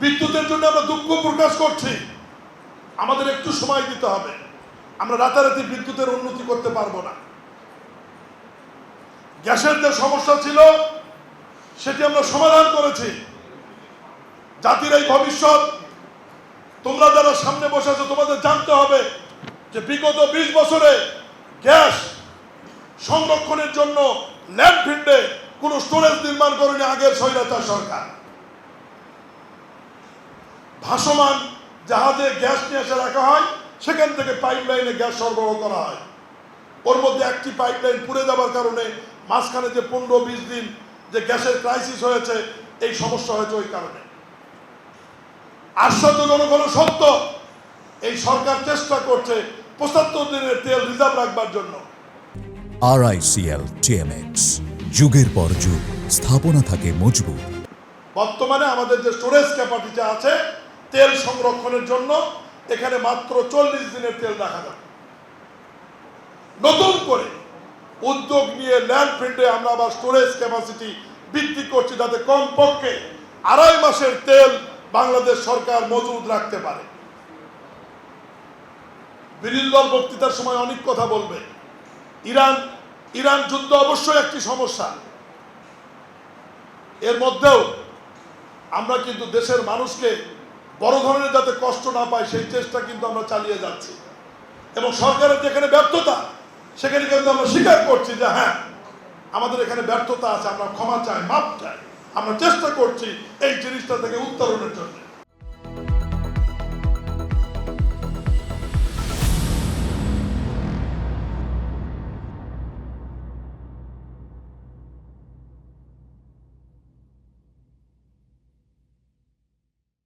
বিদ্যুতের জন্য আমরা দুঃখ প্রকাশ করছি, আমাদের একটু সময় দিতে হবে। আমরা রাতারাতি বিদ্যুতের উন্নতি করতে পারবো না। গ্যাসের যে সমস্যা ছিল সেটি আমরা সমাধান করেছি। জাতির এই ভবিষ্যৎ, তোমরা যারা সামনে বসে আছো তোমাদের জানতে হবে যে বিগত 20 বছরে গ্যাস সংরক্ষণের জন্য ল্যান্ডফিল্ডে কোনো স্টোরেজ নির্মাণ করেনি আগের স্বৈরাচার সরকার। ভাসমান জাহাজে গ্যাস নিয়ে এসে রাখা হয়, সেখান থেকে পাইপলাইনে গ্যাস সরবরাহ করা হয়। ওর মধ্যে একটি পাইপলাইন পুড়ে যাবার কারণে মাঝখানে যে 15-20 দিন যে গ্যাসের ক্রাইসিস হয়েছে, এই সমস্যা হয়েছে ওই কারণে। আশ্চর্যজনক হলো সত্য, এই সরকার চেষ্টা করছে 75 দিনের তেল রিজার্ভ রাখবার জন্য। RICL TMX, যুগের পর যুগ স্থাপনা থাকে মজবুত। বর্তমানে আমাদের যে স্টোরেজ ক্যাপাসিটি আছে তেল সংরক্ষণের জন্য, এখানে মাত্র 40 দিনের তেল রাখা যাবে। নতুন করে উদ্যোগ নিয়ে ল্যান্ডফিল্ডে আমরা আবার স্টোরেজ ক্যাপাসিটি বৃদ্ধি করছি, যাতে কমপক্ষে 2.5 মাসের তেল বাংলাদেশ সরকার মজুদ রাখতে পারে। বিরোধী দল বক্তৃতার সময় অনেক কথা বলবে। ইরান যুদ্ধ অবশ্যই একটি সমস্যা, এর মধ্যেও আমরা কিন্তু দেশের মানুষকে বড় ধরনের যাতে কষ্ট না পায় সেই চেষ্টা কিন্তু আমরা চালিয়ে যাচ্ছি। এবং সরকারের যেখানে ব্যর্থতা সেখানে কিন্তু আমরা স্বীকার করছি যে হ্যাঁ, আমাদের এখানে ব্যর্থতা আছে, আমরা ক্ষমা চাই, মাপ চাই, আমরা চেষ্টা করছি এই জিনিসটা থেকে উত্তরণের জন্য।